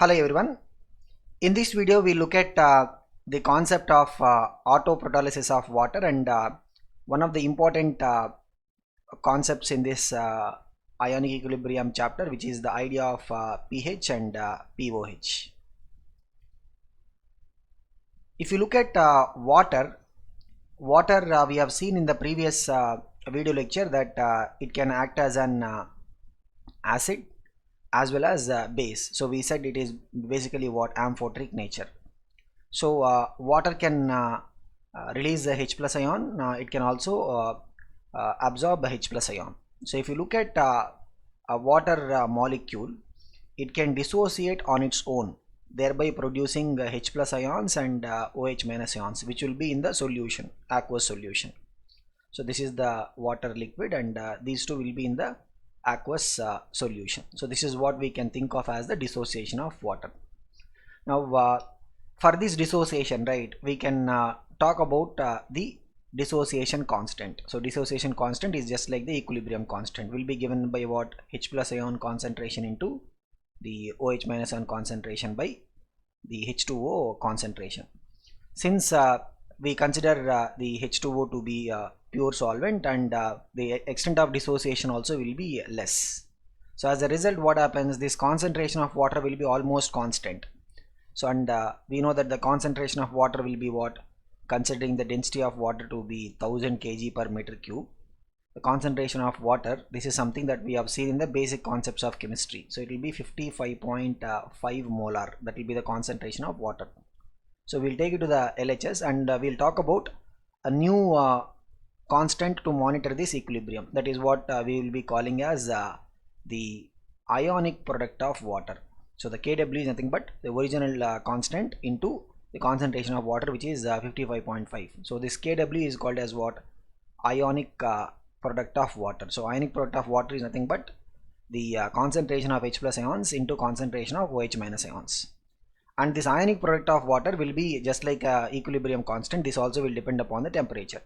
Hello everyone. In this video we look at the concept of autoprotolysis of water and one of the important concepts in this ionic equilibrium chapter, which is the idea of pH and pOH. If you look at water we have seen in the previous video lecture that it can act as an acid as well as base. So we said it is basically what amphoteric nature. So water can release the H plus ion. It can also absorb the H plus ion. So if you look at a water molecule, it can dissociate on its own, thereby producing H plus ions and OH minus ions, which will be in the solution, aqueous solution. So this is the water liquid, and these two will be in the aqueous solution. So this is what we can think of as the dissociation of water. Now for this dissociation, right, we can talk about the dissociation constant. So dissociation constant is just like the equilibrium constant, will be given by what? H plus ion concentration into the OH minus ion concentration by the H2O concentration. Since we consider the H2O to be pure solvent, and the extent of dissociation also will be less. So as a result, what happens, this concentration of water will be almost constant. So and we know that the concentration of water will be what? Considering the density of water to be 1000 kg per meter cube, the concentration of water, this is something that we have seen in the basic concepts of chemistry. So it will be 55.5 molar, that will be the concentration of water. So we'll take it to the LHS, and we'll talk about a new constant to monitor this equilibrium. That is what we will be calling as the ionic product of water. So the Kw is nothing but the original constant into the concentration of water, which is 55.5. So this Kw is called as what? Ionic product of water. So ionic product of water is nothing but the concentration of H plus ions into concentration of OH minus ions. And this ionic product of water will be just like equilibrium constant. This also will depend upon the temperature.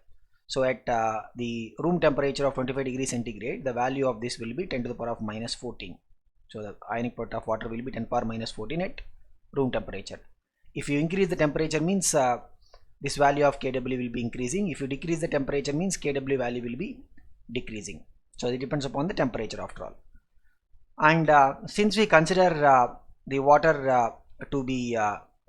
So at the room temperature of 25 degrees centigrade, the value of this will be 10 to the power of minus 14. So the ionic product of water will be 10 power minus 14 at room temperature. If you increase the temperature, means this value of Kw will be increasing. If you decrease the temperature, means Kw value will be decreasing. So it depends upon the temperature after all. And since we consider the water to be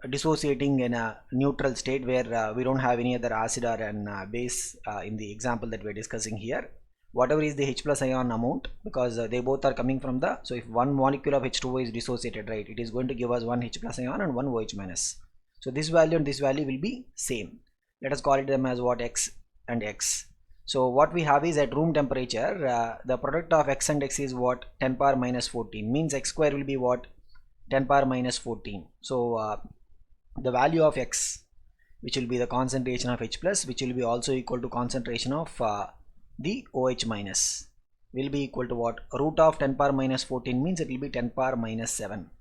dissociating in a neutral state, where we don't have any other acid or an base in the example that we're discussing here, whatever is the H plus ion amount, because they both are coming from the, so if one molecule of H2O is dissociated, right, it is going to give us one H plus ion and one OH minus. So this value and this value will be same. Let us call it them as what? X and X. So what we have is at room temperature, the product of X and X is what? 10 power minus 14, means X square will be what? 10 power minus 14. So the value of X, which will be the concentration of H plus, which will be also equal to concentration of the OH minus, will be equal to what? Root of 10 power minus 14, means it will be 10 power minus 7.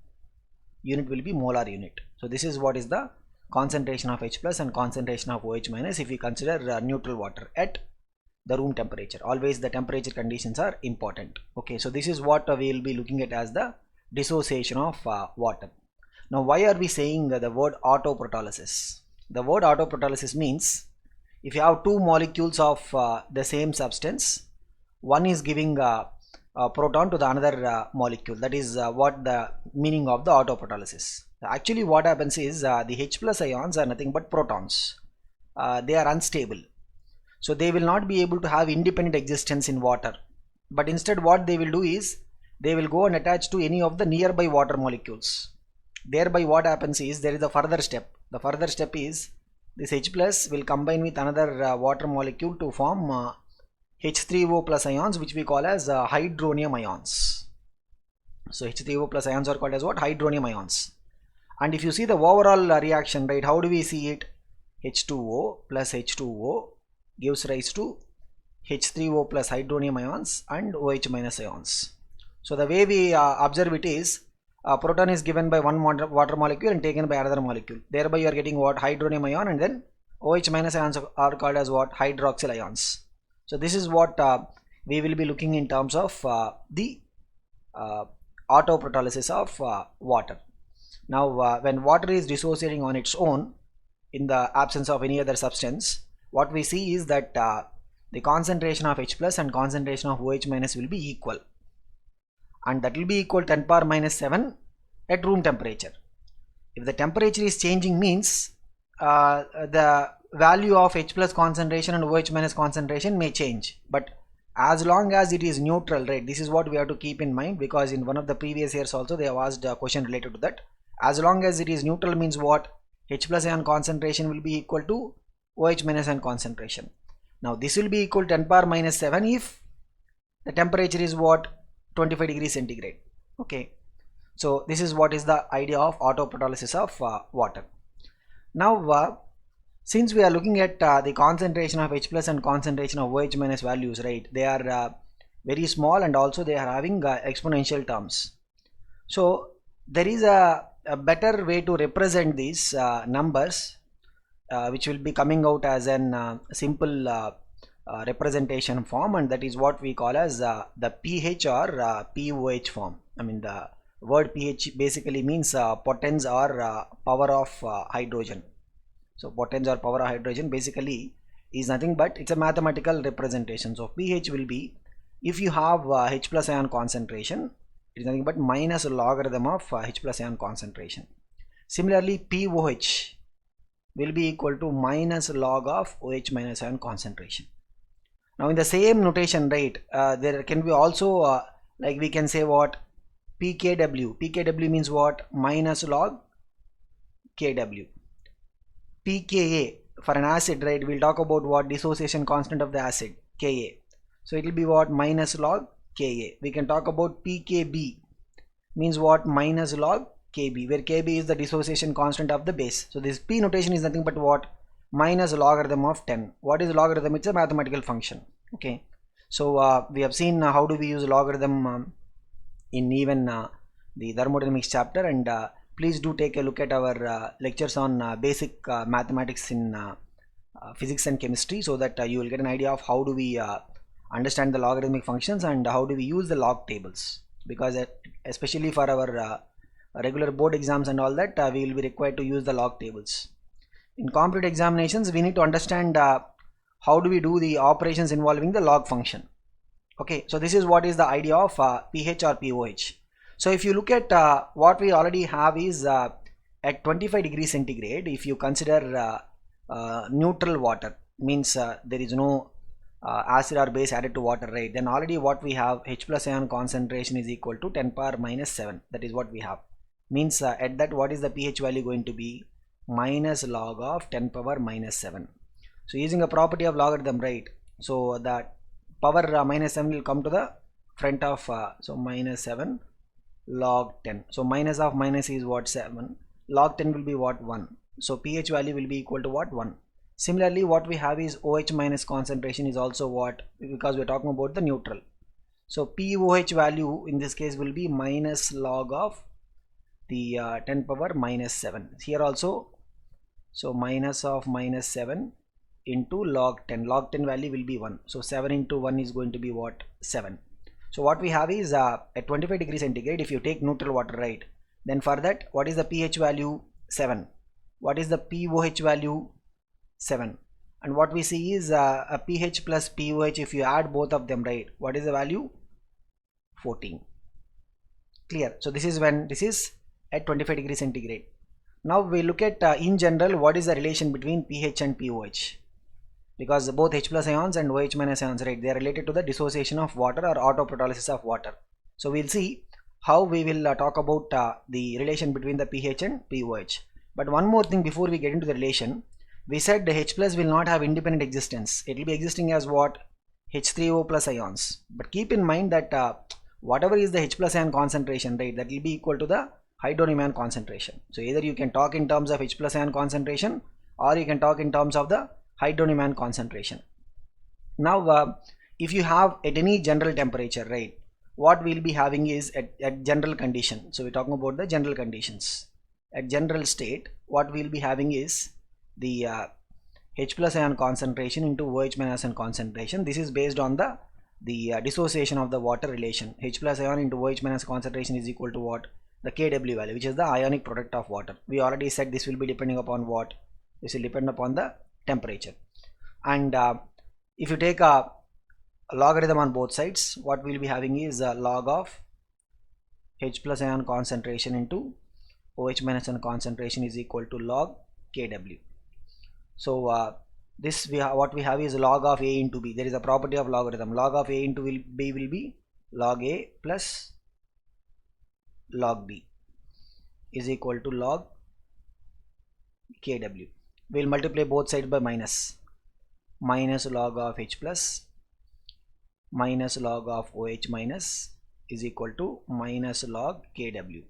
Unit will be molar unit. So this is what is the concentration of H plus and concentration of OH minus if we consider neutral water at the room temperature. Always the temperature conditions are important. Okay, so this is what we will be looking at as the dissociation of water. Now why are we saying the word autoprotolysis? The word autoprotolysis means if you have two molecules of the same substance, one is giving a proton to the another molecule. That is what the meaning of the autoprotolysis. Actually what happens is the H plus ions are nothing but protons. They are unstable. So they will not be able to have independent existence in water. But instead what they will do is they will go and attach to any of the nearby water molecules. Thereby what happens is there is a further step. The further step is this H plus will combine with another water molecule to form H3O plus ions, which we call as hydronium ions. So H3O plus ions are called as what? Hydronium ions. And if you see the overall reaction, right, how do we see it? H2O plus H2O gives rise to H3O plus hydronium ions and OH minus ions. So the way we observe it is proton is given by one water molecule and taken by another molecule. Thereby you are getting what? Hydronium ion, and then OH minus ions are called as what? Hydroxyl ions. So this is what we will be looking in terms of the autoprotolysis of water. Now when water is dissociating on its own in the absence of any other substance, what we see is that the concentration of H plus and concentration of OH minus will be equal, and that will be equal to 10 power minus 7 at room temperature. If the temperature is changing means the value of H plus concentration and OH minus concentration may change, but as long as it is neutral, right, this is what we have to keep in mind, because in one of the previous years also they have asked a question related to that. As long as it is neutral means what? H plus ion concentration will be equal to OH minus ion concentration. Now this will be equal to 10 power minus 7 if the temperature is what? 25 degrees centigrade. Okay, so this is what is the idea of autoprotolysis of water. Now since we are looking at the concentration of H plus and concentration of OH minus values, right, they are very small, and also they are having exponential terms. So there is a better way to represent these numbers which will be coming out as an simple representation form, and that is what we call as the pH or POH form. I mean, the word pH basically means potens or power of hydrogen. So potens or power of hydrogen basically is nothing but it's a mathematical representation. So pH will be, if you have H plus ion concentration, it is nothing but minus logarithm of H plus ion concentration. Similarly, POH will be equal to minus log of OH minus ion concentration. Now in the same notation, right, there can be also like we can say what? pKw. pKw means what? Minus log Kw. pKa for an acid, right, we'll talk about what? Dissociation constant of the acid, Ka. So it will be what? Minus log Ka. We can talk about pKb, means what? Minus log Kb, where Kb is the dissociation constant of the base. So this P notation is nothing but what? Minus logarithm of 10. What is logarithm? It's a mathematical function. Okay, so we have seen how do we use logarithm in even the thermodynamics chapter, and please do take a look at our lectures on basic mathematics in physics and chemistry, so that you will get an idea of how do we understand the logarithmic functions and how do we use the log tables, because especially for our regular board exams and all that, we will be required to use the log tables. In competitive examinations, we need to understand how do we do the operations involving the log function. Okay, so this is what is the idea of pH or POH. So if you look at what we already have is at 25 degrees centigrade, if you consider neutral water, means there is no acid or base added to water, right, then already what we have, H plus ion concentration is equal to 10 power minus 7. That is what we have. Means at that, what is the pH value going to be? Minus log of 10 power minus 7. So using a property of logarithm, right, so that power minus 7 will come to the front of so minus 7 log 10. So minus of minus is what? 7. Log 10 will be what? 1. So pH value will be equal to what? 1. Similarly, what we have is OH minus concentration is also what? Because we are talking about the neutral. So POH value in this case will be minus log of the 10 power minus 7. Here also, so minus of minus 7 into log 10. Log 10 value will be 1. So 7 into 1 is going to be what? 7. So what we have is at 25 degrees centigrade, if you take neutral water, right, then for that, what is the pH value? 7. What is the POH value? 7. And what we see is a pH plus POH, if you add both of them, right, what is the value? 14. Clear? So this is when this is at 25 degrees centigrade. Now we look at in general what is the relation between pH and POH, because both H plus ions and OH minus ions, right, they are related to the dissociation of water or autoprotolysis of water. So we'll see how we will talk about the relation between the pH and POH. But one more thing before we get into the relation, we said the H plus will not have independent existence. It will be existing as what? H3O plus ions. But keep in mind that whatever is the H plus ion concentration, right, that will be equal to the hydronium ion concentration. So either you can talk in terms of H plus ion concentration, or you can talk in terms of the hydronium ion concentration. Now if you have at any general temperature, right, what we'll be having is at general condition. So we're talking about the general conditions. At general state, what we'll be having is the H plus ion concentration into OH minus ion concentration. This is based on the dissociation of the water relation. H plus ion into OH minus concentration is equal to what? the Kw value, which is the ionic product of water. We already said this will be depending upon what? This will depend upon the temperature. And if you take a logarithm on both sides, what we'll be having is log of H plus ion concentration into OH minus ion concentration is equal to log Kw. So this what we have is log of A into B. There is a property of logarithm. Log of A into B will be log A plus log B is equal to log Kw. We'll multiply both sides by minus log of H plus minus log of OH minus is equal to minus log Kw.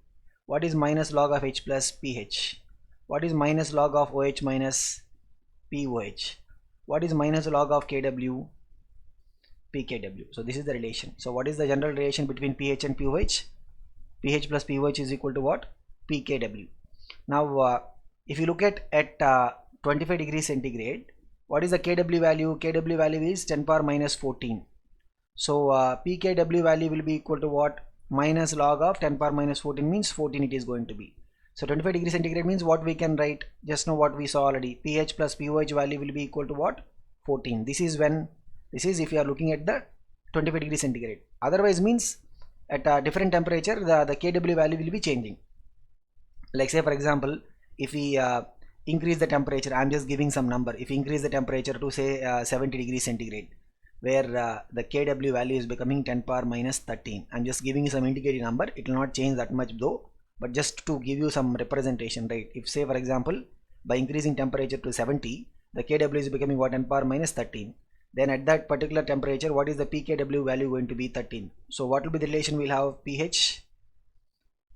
What is minus log of H plus pH? What is minus log of OH minus pOH? What is minus log of Kw? pKw. So this is the relation. So what is the general relation between pH and pOH? pH plus pOH is equal to what? pKw. Now if you look at 25 degrees centigrade, what is the Kw value? Kw value is 10 power minus 14. So pKw value will be equal to what? Minus log of 10 power minus 14 means 14 it is going to be. So 25 degrees centigrade means what we can write? Just know what we saw already. pH plus pOH value will be equal to what? 14. This is when, this is if you are looking at the 25 degrees centigrade. Otherwise means at a different temperature the Kw value will be changing. Like say for example, if we increase the temperature, I am just giving some number. If we increase the temperature to say 70 degrees centigrade, where the Kw value is becoming 10 power minus 13. I'm just giving you some indicative number. It will not change that much though, but just to give you some representation, right? If say for example, by increasing temperature to 70, the Kw is becoming what? 10 power minus 13. Then at that particular temperature, what is the pKw value going to be? 13. So what will be the relation? We'll have pH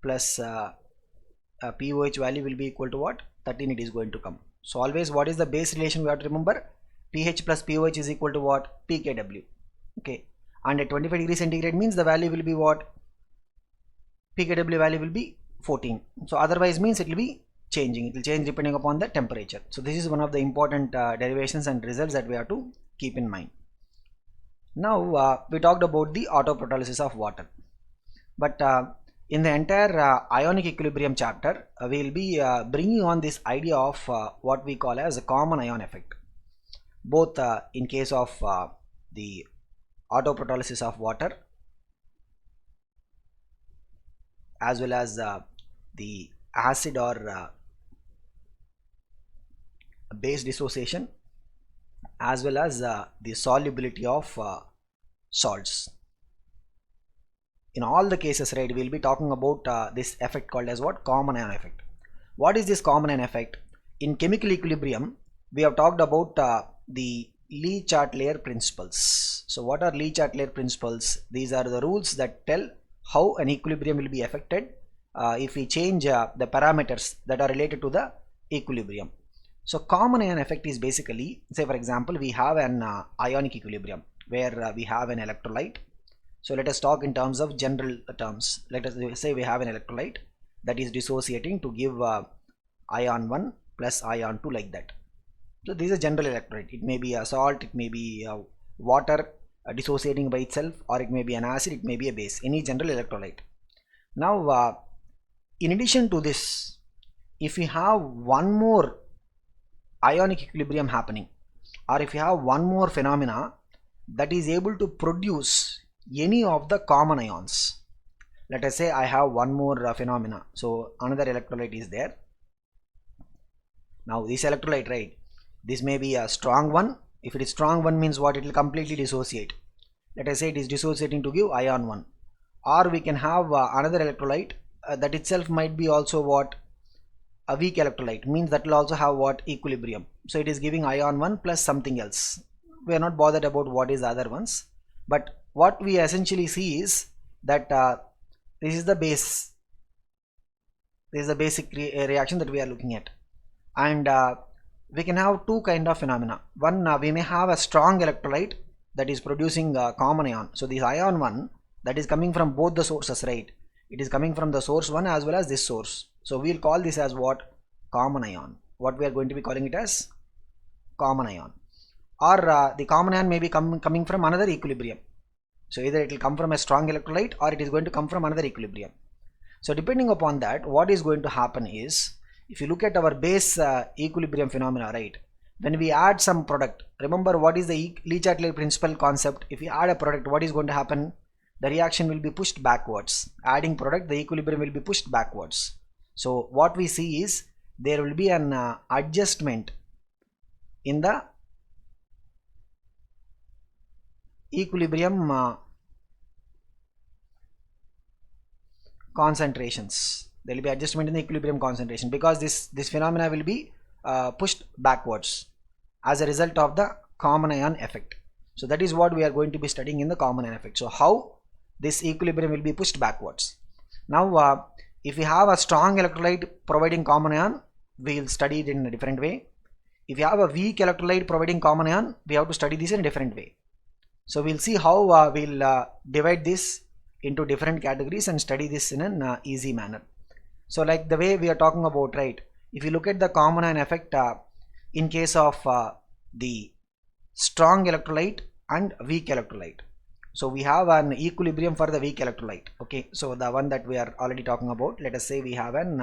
plus pOH value will be equal to what? 13 it is going to come. So always what is the base relation we have to remember? pH plus pOH is equal to what? pKw. Okay. And at 25 degrees centigrade means the value will be what? pKw value will be 14. So otherwise means it will be changing. It will change depending upon the temperature. So this is one of the important derivations and results that we have to keep in mind. Now we talked about the autoprotolysis of water. But in the entire ionic equilibrium chapter, we will be bringing on this idea of what we call as a common ion effect. Both in case of the autoprotolysis of water as well as the acid or base dissociation, as well as the solubility of salts. In all the cases, right, we will be talking about this effect called as what? Common ion effect. What is this common ion effect? In chemical equilibrium, we have talked about the Lee-Chatelier principles. So what are Lee-Chatelier principles? These are the rules that tell how an equilibrium will be affected if we change the parameters that are related to the equilibrium. So common ion effect is basically, say for example, we have an ionic equilibrium where we have an electrolyte. So let us talk in terms of general terms. Let us say we have an electrolyte that is dissociating to give ion 1 plus ion 2 like that. So this is a general electrolyte. It may be a salt, it may be water dissociating by itself, or it may be an acid, it may be a base, any general electrolyte. Now in addition to this, if we have one more ionic equilibrium happening, or if you have one more phenomena that is able to produce any of the common ions, let us say I have one more phenomena. So another electrolyte is there. Now this electrolyte, right, this may be a strong one. If it is strong one means what? It will completely dissociate. Let us say it is dissociating to give ion 1. Or we can have another electrolyte that itself might be also what? A weak electrolyte, means that will also have what? Equilibrium. So it is giving ion 1 plus something else. We are not bothered about what is the other ones, but what we essentially see is that this is the base. This is the basic reaction that we are looking at, and we can have two kind of phenomena. One, we may have a strong electrolyte that is producing common ion. So this ion 1 that is coming from both the sources, right? It is coming from the source 1 as well as this source. So we will call this as what? Common ion. What we are going to be calling it as? Common ion. Or the common ion may be coming from another equilibrium. So either it will come from a strong electrolyte or it is going to come from another equilibrium. So depending upon that, what is going to happen is, if you look at our base equilibrium phenomena, right, when we add some product, remember what is the Le Chatelier principle concept? If we add a product, what is going to happen? The reaction will be pushed backwards. Adding product, the equilibrium will be pushed backwards. So what we see is there will be an adjustment in the equilibrium concentrations. There will be adjustment in the equilibrium concentration because this phenomena will be pushed backwards as a result of the common ion effect. So that is what we are going to be studying in the common ion effect. So how this equilibrium will be pushed backwards. Now if we have a strong electrolyte providing common ion, we will study it in a different way. If you have a weak electrolyte providing common ion, we have to study this in a different way. So we'll see how we'll divide this into different categories and study this in an easy manner. So like the way we are talking about, right, if you look at the common ion effect in case of the strong electrolyte and weak electrolyte. So we have an equilibrium for the weak electrolyte. Okay, so the one that we are already talking about, let us say we have an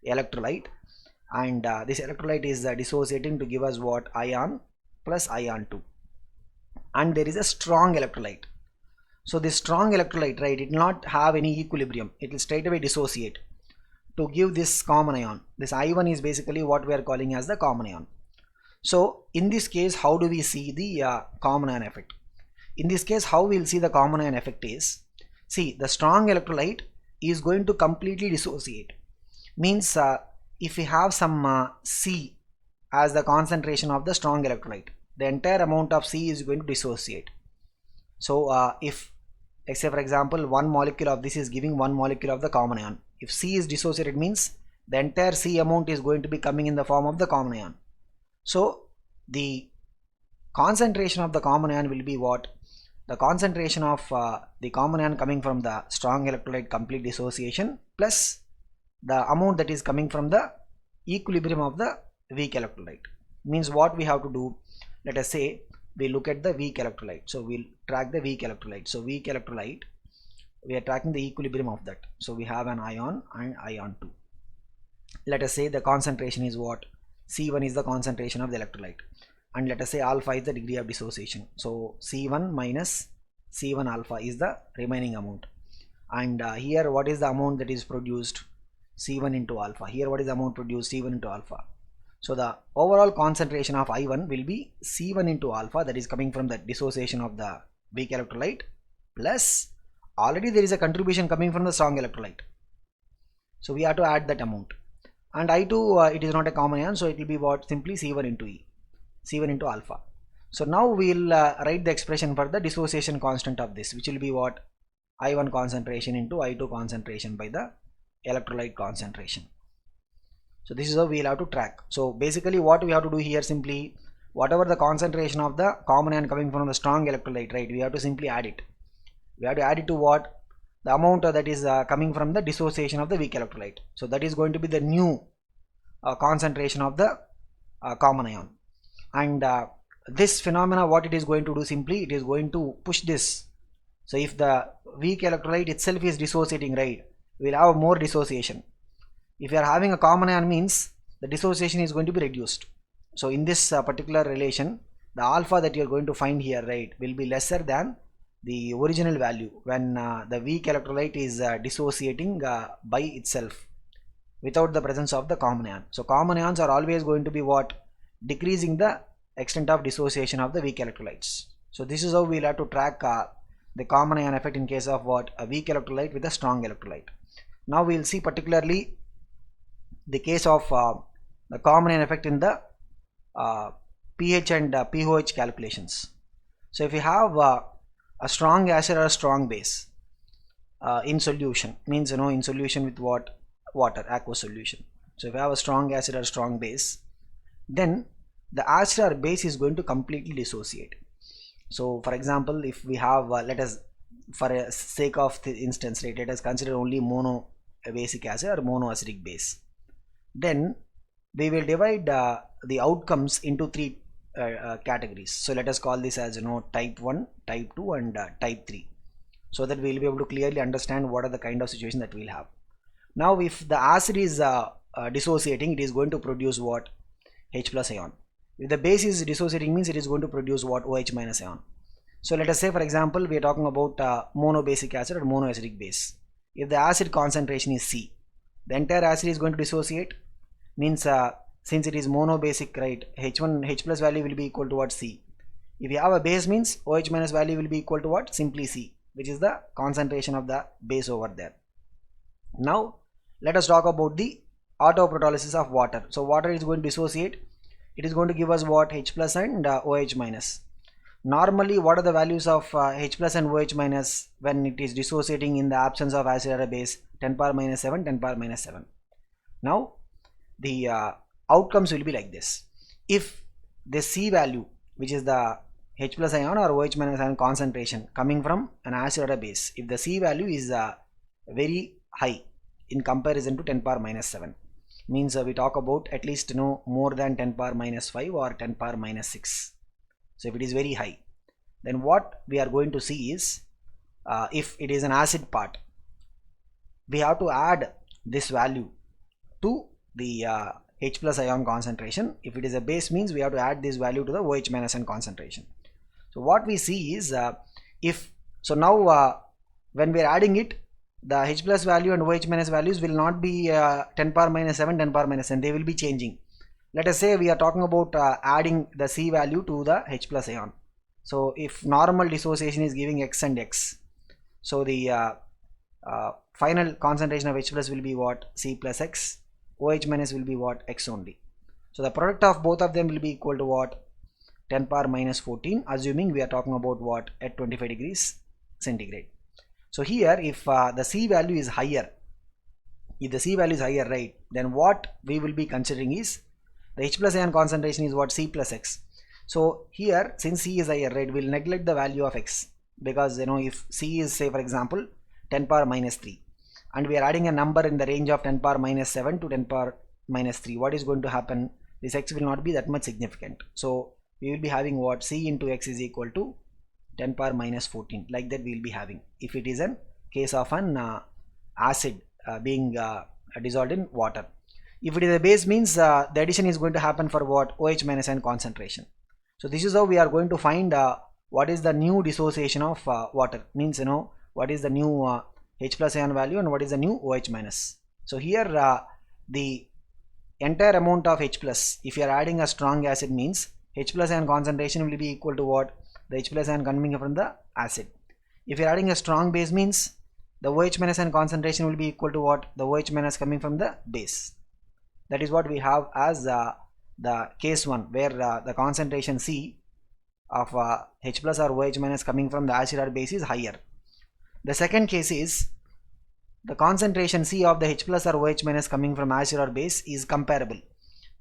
electrolyte, and this electrolyte is dissociating to give us what? Ion plus ion 2, and there is a strong electrolyte. So this strong electrolyte, right, it will not have any equilibrium, it will straight away dissociate to give this common ion. This I1 is basically what we are calling as the common ion. So in this case, how do we see the common ion effect? In this case, how we will see the common ion effect is, see, the strong electrolyte is going to completely dissociate. Means if we have some C as the concentration of the strong electrolyte, the entire amount of C is going to dissociate. So if, let's say for example, one molecule of this is giving one molecule of the common ion. If C is dissociated, means the entire C amount is going to be coming in the form of the common ion. So the concentration of the common ion will be what? The concentration of the common ion coming from the strong electrolyte complete dissociation plus the amount that is coming from the equilibrium of the weak electrolyte. Means what we have to do, let us say we look at the weak electrolyte. So we'll track the weak electrolyte. So weak electrolyte, we are tracking the equilibrium of that. So we have an ion and ion 2. Let us say the concentration is what? C1 is the concentration of the electrolyte, and let us say alpha is the degree of dissociation. So C1 minus C1 alpha is the remaining amount, and here what is the amount that is produced? C1 into alpha. Here what is the amount produced? C1 into alpha. So the overall concentration of I1 will be C1 into alpha, that is coming from the dissociation of the weak electrolyte, plus already there is a contribution coming from the strong electrolyte. So we have to add that amount. And I2 it is not a common ion, so it will be what? Simply C1 into E, C1 into alpha. So now we will write the expression for the dissociation constant of this, which will be what? I1 concentration into I2 concentration by the electrolyte concentration. So this is how we will have to track. So basically what we have to do here, simply whatever the concentration of the common ion coming from the strong electrolyte, right, we have to simply add it. We have to add it to what? The amount that is coming from the dissociation of the weak electrolyte. So that is going to be the new concentration of the common ion. And this phenomena, what it is going to do, simply it is going to push this. So if the weak electrolyte itself is dissociating, right, we will have more dissociation. If you are having a common ion, means the dissociation is going to be reduced. So in this particular relation, the alpha that you are going to find here, right, will be lesser than the original value when the weak electrolyte is dissociating by itself without the presence of the common ion. So common ions are always going to be what? Decreasing the extent of dissociation of the weak electrolytes. So this is how we will have to track the common ion effect in case of what? A weak electrolyte with a strong electrolyte. Now we will see particularly the case of the common ion effect in the pH and pOH calculations. So if you have a strong acid or a strong base in solution, means in solution with what? Water, aqueous solution. So if you have a strong acid or strong base, then the acid or base is going to completely dissociate. So for example, if we have let us, for a sake of the instance, right, let us consider only mono basic acid or monoacidic base. Then we will divide the outcomes into three categories. So let us call this as type 1, type 2 and type 3, so that we will be able to clearly understand what are the kind of situation that we will have. Now if the acid is dissociating, it is going to produce what? H plus ion. If the base is dissociating, means it is going to produce what? OH minus ion. So let us say, for example, we are talking about monobasic acid or monoacidic base. If the acid concentration is C, the entire acid is going to dissociate, means since it is monobasic, right, H plus value will be equal to what? C. If you have a base, means OH minus value will be equal to what? Simply C, which is the concentration of the base over there. Now let us talk about the autoprotolysis of water. So water is going to dissociate. It is going to give us what? H plus and OH minus. Normally, what are the values of H plus and OH minus when it is dissociating in the absence of acid or a base? 10 power minus 7, 10 power minus 7. Now the outcomes will be like this. If the C value, which is the H plus ion or OH minus ion concentration coming from an acid or a base, if the C value is very high in comparison to 10 power minus 7, means we talk about at least more than 10 power minus 5 or 10 power minus 6. So if it is very high, then what we are going to see is, if it is an acid part, we have to add this value to the H plus ion concentration. If it is a base, means we have to add this value to the OH minus ion concentration. So what we see is, now when we are adding it, the H plus value and OH minus values will not be 10 power minus 7, 10 power minus 10, they will be changing. Let us say we are talking about adding the C value to the H plus ion. So if normal dissociation is giving X and X, so the final concentration of H plus will be what? C plus X. OH minus will be what? X only. So the product of both of them will be equal to what? 10 power minus 14, assuming we are talking about what? At 25 degrees centigrade. So here, if the C value is higher, right, then what we will be considering is the H plus ion concentration is what? C plus X. So here, since C is higher, right, we'll neglect the value of X, because if C is, say for example, 10 power minus 3 and we are adding a number in the range of 10 power minus 7 to 10 power minus 3, what is going to happen? This X will not be that much significant. So we will be having what? C into X is equal to 10 power minus 14, like that we will be having, if it is a case of an acid being dissolved in water. If it is a base, means the addition is going to happen for what? OH minus ion concentration. So this is how we are going to find what is the new dissociation of water, means what is the new H plus ion value and what is the new OH minus. So here the entire amount of H plus, if you are adding a strong acid, means H plus ion concentration will be equal to what? The H plus ion coming from the acid. If you are adding a strong base, means the OH minus ion concentration will be equal to what? The OH minus coming from the base. That is what we have as the case 1, where the concentration C of H plus or OH minus coming from the acid or base is higher. The second case is the concentration C of the H plus or OH minus coming from acid or base is comparable.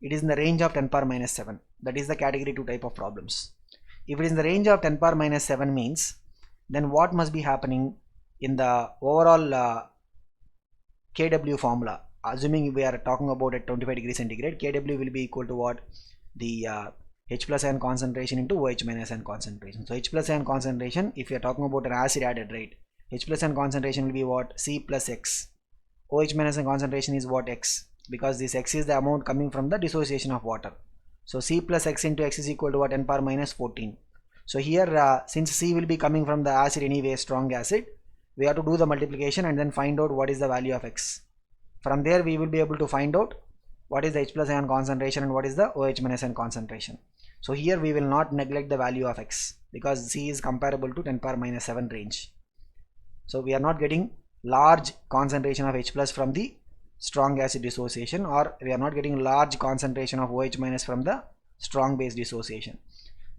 It is in the range of 10 power minus 7. That is the category 2 type of problems. If it is in the range of 10 power minus 7, means then what must be happening in the overall Kw formula? Assuming we are talking about at 25 degrees centigrade, Kw will be equal to what? The H plus ion concentration into OH minus ion concentration. So H plus ion concentration, if you are talking about an acid added, right, H plus ion concentration will be what? C plus X. OH minus ion concentration is what? X, because this X is the amount coming from the dissociation of water. So C plus X into X is equal to what? 10 power minus 14. So here since C will be coming from the acid anyway, strong acid, we have to do the multiplication and then find out what is the value of X. From there we will be able to find out what is the H plus ion concentration and what is the OH minus ion concentration. So here we will not neglect the value of X, because C is comparable to 10 power minus 7 range. So we are not getting large concentration of H plus from the strong acid dissociation, or we are not getting large concentration of OH minus from the strong base dissociation.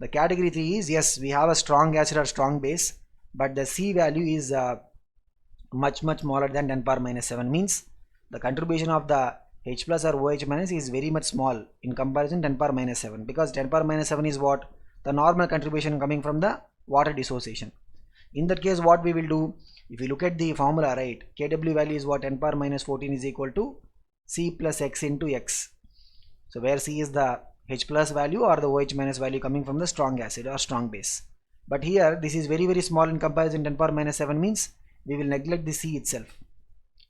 The category 3 is, yes, we have a strong acid or strong base, but the C value is much smaller than 10 power minus 7, means the contribution of the H plus or OH minus is very much small in comparison 10 power minus 7, because 10 power minus 7 is what? The normal contribution coming from the water dissociation. In that case, what we will do, if you look at the formula, right, Kw value is what? 10 power minus 14 is equal to C plus X into X. So where C is the H plus value or the OH minus value coming from the strong acid or strong base. But here this is very small in comparison 10 power minus 7, means we will neglect the C itself.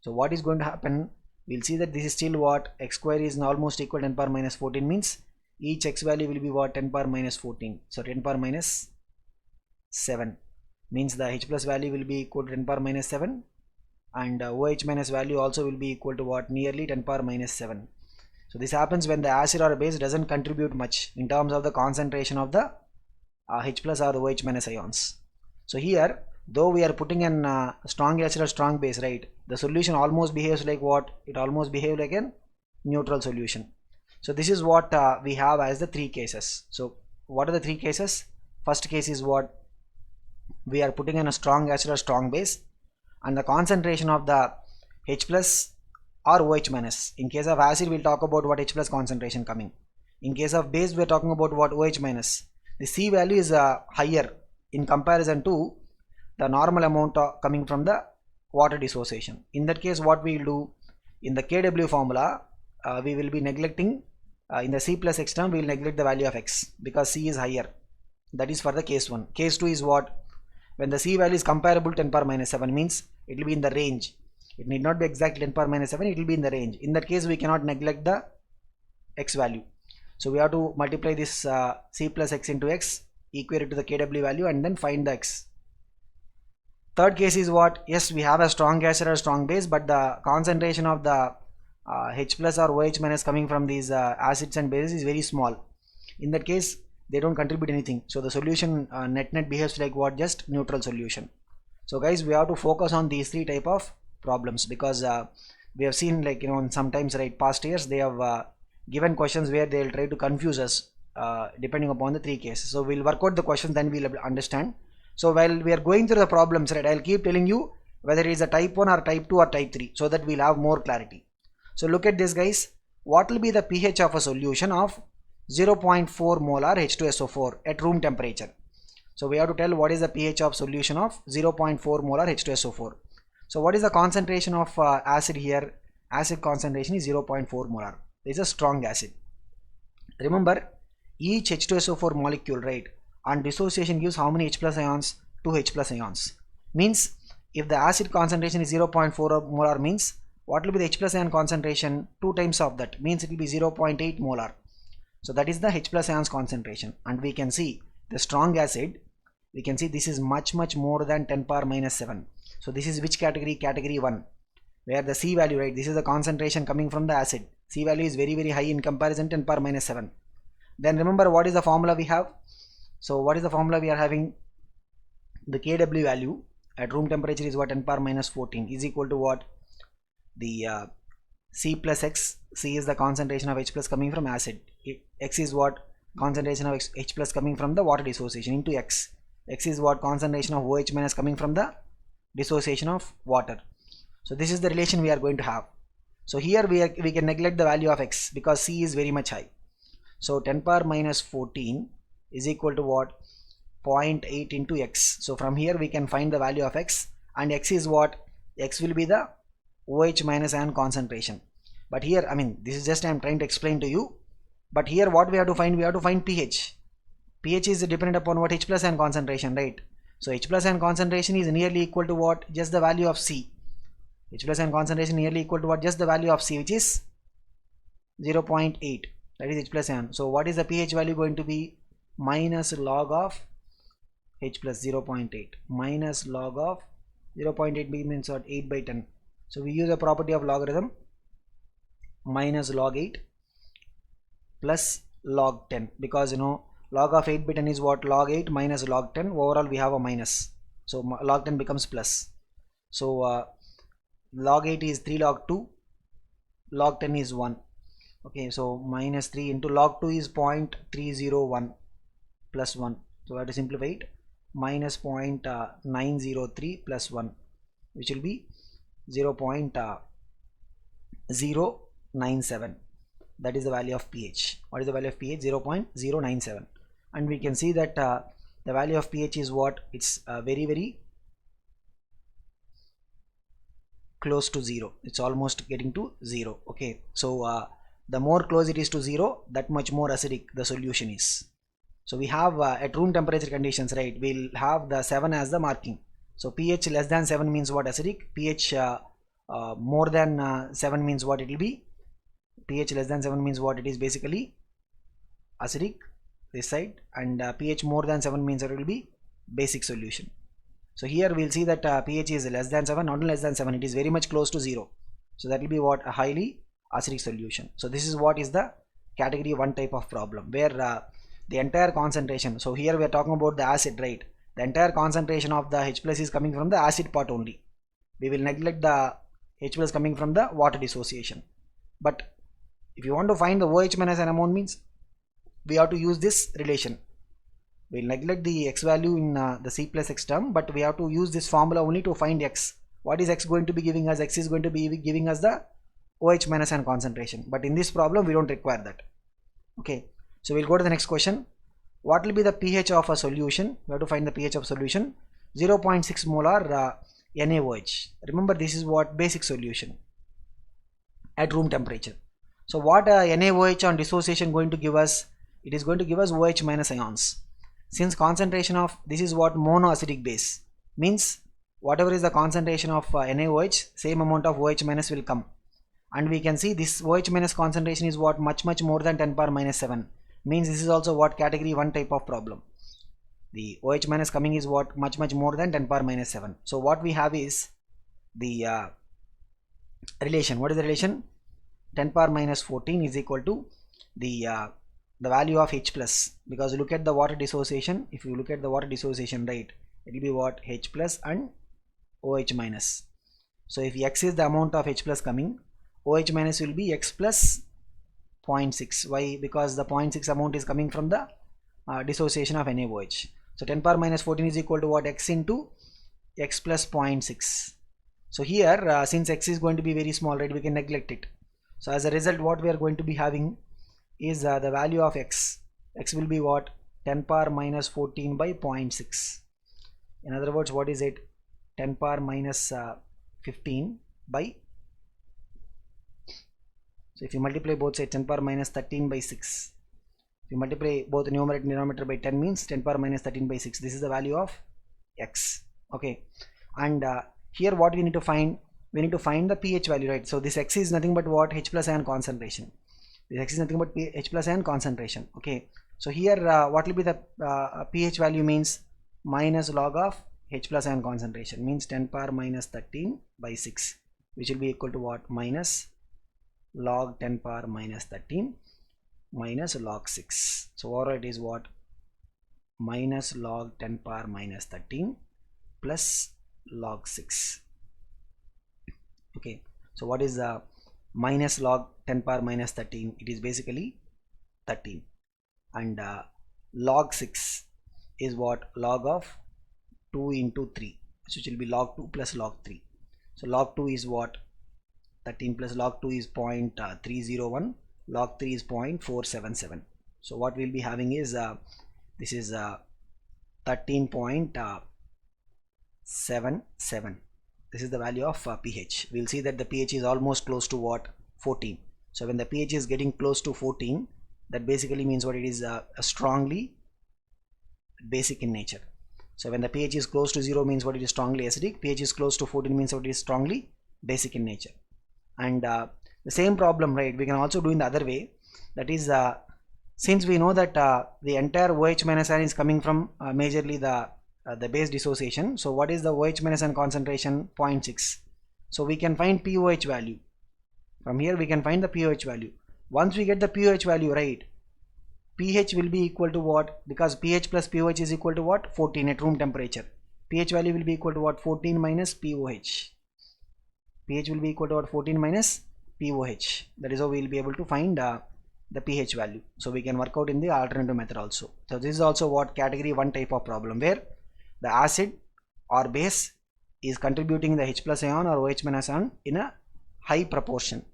So what is going to happen, we'll see that this is still what, x square is almost equal to 10 power minus 14, means each x value will be what, 10 power minus 14, so 10 power minus 7, means the h plus value will be equal to 10 power minus 7, and OH minus value also will be equal to what, nearly 10 power minus 7. So this happens when the acid or a base doesn't contribute much in terms of the concentration of the H plus or the OH minus ions. So here, though we are putting an strong acid or strong base, right, the solution almost behaves like what, it almost behaves like a neutral solution. So this is what we have as the three cases. So what are the three cases? First case is what, we are putting in a strong acid or strong base, and the concentration of the H plus or OH minus. In case of acid, we'll talk about what H plus concentration coming. In case of base, we're talking about what, OH minus. The C value is higher in comparison to the normal amount coming from the water dissociation. In that case, what we will do, in the Kw formula, we will be neglecting, in the C plus X term, we will neglect the value of X because C is higher. That is for the case 1. Case 2 is what, when the C value is comparable to 10 power minus 7, means it will be in the range. It need not be exactly 10 power minus 7, it will be in the range. In that case, we cannot neglect the X value. So we have to multiply this C plus X into X, equate it to the Kw value, and then find the X. Third case is what, yes, we have a strong acid or strong base, but the concentration of the H plus or OH minus coming from these acids and bases is very small. In that case, they don't contribute anything. So the solution net behaves like what, just neutral solution. So guys, we have to focus on these three type of problems, because we have seen, like, sometimes, right, past years they have given questions where they will try to confuse us depending upon the three cases. So we'll work out the questions, then we'll understand. So while we are going through the problems, right, I'll keep telling you whether it is a type 1 or type 2 or type 3, so that we'll have more clarity. So look at this, guys. What will be the pH of a solution of 0.4 molar H2SO4 at room temperature? So we have to tell what is the pH of solution of 0.4 molar H2SO4. So what is the concentration of acid here? Acid concentration is 0.4 molar. This is a strong acid. Remember, each H2SO4 molecule, right, on dissociation gives how many H plus ions? 2 H plus ions. Means if the acid concentration is 0.4 molar, means what will be the H plus ion concentration? 2 times of that, means it will be 0.8 molar. So that is the H plus ions concentration, and we can see the strong acid, we can see this is much more than 10 power minus 7. So this is which category? Category 1, where the C value, right, this is the concentration coming from the acid. C value is very high in comparison to 10 power minus 7. Then remember, what is the formula we have? So what is the formula we are having? The Kw value at room temperature is what, 10 power minus 14 is equal to what, the C plus X. C is the concentration of H plus coming from acid. X is what, concentration of H plus coming from the water dissociation, into X. X is what, concentration of OH minus coming from the dissociation of water. So this is the relation we are going to have. So here we can neglect the value of X because C is very much high. So 10 power minus 14 is equal to what, 0.8 into X. So from here we can find the value of X, and X is what, X will be the OH minus ion concentration. But here, I mean, this is just I am trying to explain to you, but here what we have to find? We have to find pH. pH is dependent upon what, H plus ion concentration, right? So H plus ion concentration is nearly equal to what, just the value of C. H plus ion concentration nearly equal to what, just the value of C, which is 0.8, that is H plus ion. So what is the pH value going to be? Minus log of H plus 0.8, minus log of 0.8 means what, 8 by 10. So we use a property of logarithm, minus log 8 plus log 10, because log of 8 by 10 is what, log 8 minus log 10. Overall we have a minus, so log 10 becomes plus. So log 8 is 3 log 2, log 10 is 1. Okay, so minus 3 into log 2 is 0.301 plus 1. So we have to simplify it, minus 0.903 plus 1, which will be 0.097. That is the value of pH. What is the value of pH? 0.097. And we can see that the value of pH is what, it's very close to 0. It's almost getting to 0. Okay, so the more close it is to 0, that much more acidic the solution is. So we have at room temperature conditions, right, we'll have the 7 as the marking. So pH less than 7 means what, acidic. pH more than 7 means what it will be? pH less than 7 means what? It is basically acidic this side, and pH more than 7 means it will be basic solution. So here we'll see that pH is less than 7, not less than 7, it is very much close to 0. So that will be what? A highly acidic solution. So this is what is the category 1 type of problem, where the entire concentration, so here we are talking about the acid, right? The entire concentration of the H plus is coming from the acid part only. We will neglect the H plus coming from the water dissociation. But if you want to find the OH minus an amount, means we have to use this relation. We'll neglect the x value in the C plus x term, but we have to use this formula only to find x. What is x going to be giving us? X is going to be giving us the OH minus an concentration, but in this problem we don't require that. Okay, so we'll go to the next question. What will be the pH of a solution? We have to find the pH of solution. 0.6 molar NaOH. Remember, this is what? Basic solution at room temperature. So what NaOH on dissociation going to give us? It is going to give us OH minus ions. Since concentration of this is what? Monoacidic base, means whatever is the concentration of NaOH, same amount of OH minus will come. And we can see this OH minus concentration is what? Much more than 10 power minus 7. Means this is also what? Category 1 type of problem. The OH minus coming is what? Much more than 10 power minus 7. So what we have is the relation. What is the relation? 10 power minus 14 is equal to the value of H plus, because look at the water dissociation. If you look at the water dissociation rate, it will be what? H plus and OH minus. So if X is the amount of H plus coming, OH minus will be X plus 0.6. Why? Because the 0.6 amount is coming from the dissociation of NaOH. So 10 power minus 14 is equal to what? X into X plus 0.6. So here since X is going to be very small, right, we can neglect it. So as a result, what we are going to be having is the value of X. X will be what? 10 power minus 14 by 0.6. In other words, what is it? 10 power minus 15 by, so if you multiply both sides, 10 power minus 13 by 6. If you multiply both numerator and denominator by 10 means 10 power minus 13 by 6. This is the value of X. Okay, and here what we need to find? We need to find the pH value, right? So this X is nothing but what? H plus ion concentration. This X is nothing but H plus ion concentration. Okay, so here what will be the pH value? Means minus log of H plus ion concentration, means 10 power minus 13 by 6, which will be equal to what? Minus log 10 power minus 13 minus log 6. So overall it is what? Minus log 10 power minus 13 plus log 6. Okay, so what is the minus log 10 power minus 13? It is basically 13, and log 6 is what? Log of 2 into 3, which will be log 2 plus log 3. So log 2 is what? 13 plus log 2 is 0.301, log 3 is 0.477. So what we'll be having is this is 13.77. This is the value of pH. We'll see that the pH is almost close to what? 14. So when the pH is getting close to 14, that basically means what? It is a strongly basic in nature. So when the pH is close to 0 means what? It is strongly acidic. pH is close to 14 means what? It is strongly basic in nature. And the same problem, right, we can also do in the other way. That is since we know that the entire OH minus ion is coming from majorly the base dissociation. So what is the OH minus ion concentration? 0.6. So we can find pOH value. From here we can find the pOH value. Once we get the pOH value, right, pH will be equal to what? Because pH plus pOH is equal to what? 14 at room temperature. pH value will be equal to what? 14 minus pOH. pH will be equal to what? 14 minus pOH. That is how we will be able to find the pH value. So we can work out in the alternative method also. So this is also what? Category 1 type of problem, where the acid or base is contributing the H plus ion or OH minus ion in a high proportion.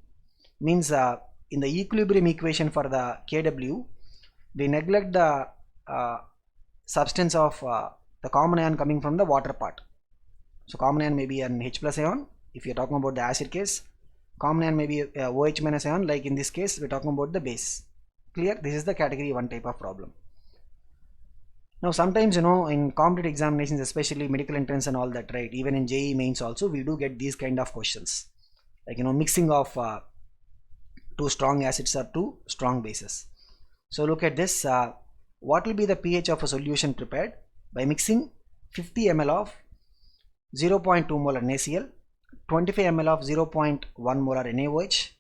Means in the equilibrium equation for the Kw, we neglect the substance of the common ion coming from the water part. So common ion may be an H plus ion if you are talking about the acid case. Common ion may be OH minus ion, like in this case we are talking about the base. Clear? This is the category 1 type of problem. Now sometimes, you know, in competitive examinations, especially medical entrance and all that, right, even in JEE mains also, we do get these kind of questions. like mixing of two strong acids or two strong bases. So look at this. What will be the pH of a solution prepared by mixing 50 ml of 0.2 molar NaCl, 25 ml of 0.1 molar NaOH,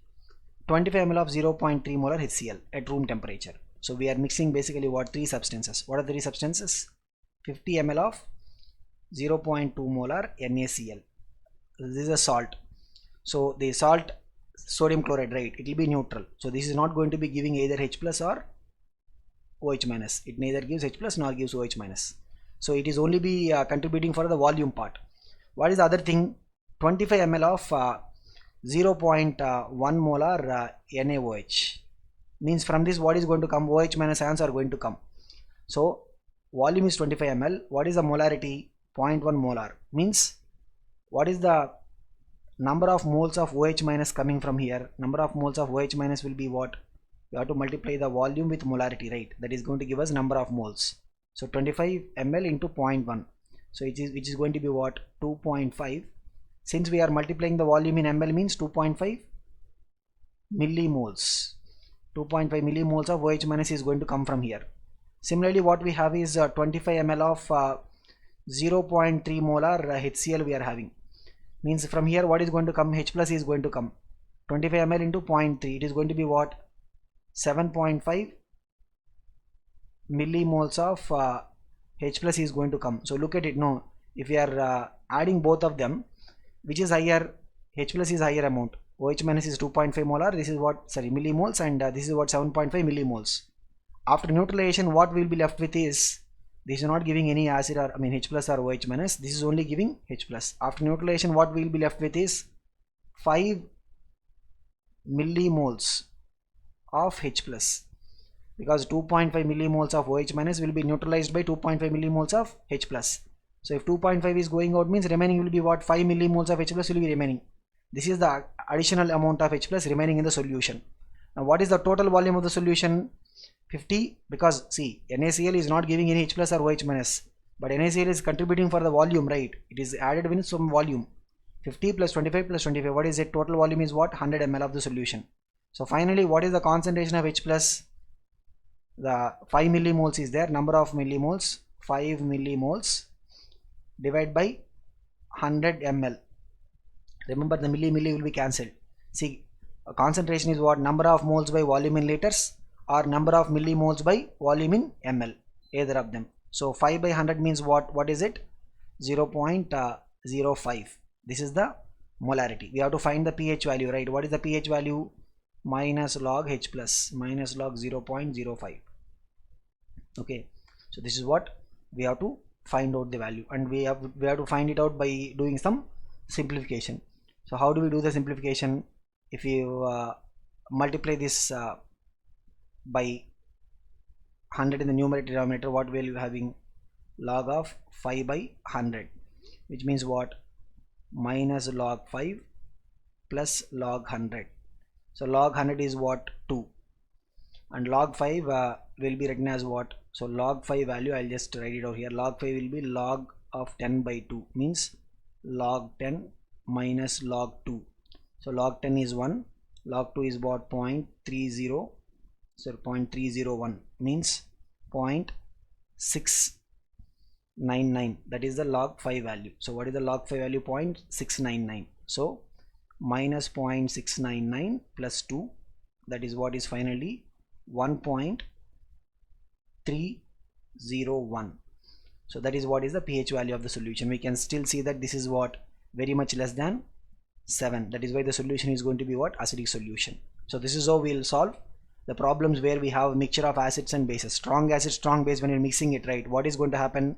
25 ml of 0.3 molar HCl at room temperature. So we are mixing basically what? Three substances. What are the three substances? 50 ml of 0.2 molar NaCl. This is a salt. So the salt, sodium chloride, right, it will be neutral. So this is not going to be giving either H plus or OH minus. It neither gives H plus nor gives OH minus. So it is only be contributing for the volume part. What is the other thing? 25 ml of 0.1 molar NaOH. Means from this what is going to come? OH minus ions are going to come. So volume is 25 ml. What is the molarity? 0.1 molar. Means what is the number of moles of OH minus coming from here? Number of moles of OH minus will be what? We have to multiply the volume with molarity, right? That is going to give us number of moles. So 25 ml into 0.1. So which is going to be what? 2.5. Since we are multiplying the volume in ml means 2.5 millimoles. 2.5 millimoles of OH minus is going to come from here. Similarly, what we have is 25 ml of 0.3 molar HCl we are having. Means from here what is going to come? H plus is going to come. 25 ml into 0.3. It is going to be what? 7.5 millimoles of H plus is going to come. So look at it. No, if we are adding both of them, which is higher? H plus is higher amount. OH minus is 2.5 molar. This is what? Sorry, millimoles, and this is what? 7.5 millimoles. After neutralization, what we will be left with is, this is not giving any acid or H plus or OH minus. This is only giving H plus. After neutralization, what we will be left with is 5 millimoles of H plus, because 2.5 millimoles of OH minus will be neutralized by 2.5 millimoles of H plus. So if 2.5 is going out, means remaining will be what? 5 millimoles of H plus will be remaining. This is the additional amount of H plus remaining in the solution. Now what is the total volume of the solution? 50, because see, NaCl is not giving any H plus or OH minus, but NaCl is contributing for the volume, right? It is added with some volume. 50 plus 25 plus 25, what is it? Total volume is what? 100 ml of the solution. So finally, what is the concentration of H plus? The 5 millimoles is there. Number of millimoles, 5 millimoles divided by 100 ml. Remember, the milli will be cancelled. See, concentration is what? Number of moles by volume in liters, or number of millimoles by volume in ml, either of them. So 5 by 100 means what? What is it? 0.05. This is the molarity. We have to find the pH value, right? What is the pH value? Minus log H plus, minus log 0.05. Okay, so this is what we have to find out the value, and we have to find it out by doing some simplification. So how do we do the simplification? If you multiply this by 100 in the numerator denominator, what will you having? Log of 5 by 100, which means what? Minus log 5 plus log 100. So log 100 is what? 2, and log 5 will be written as what? So log 5 value, I'll just write it out here. Log 5 will be log of 10 by 2, means log 10 minus log 2. So log 10 is 1, log 2 is what? 0.30, so 0.301 means 0.699. that is the log 5 value. So what is the log 5 value? 0.699. so minus 0.699 plus 2, that is what is finally 1.301. so that is what is the pH value of the solution. We can still see that this is what? Very much less than 7. That is why the solution is going to be what? Acidic solution. So this is how we will solve the problems where we have a mixture of acids and bases. Strong acid, strong base, when you're mixing it, right, what is going to happen?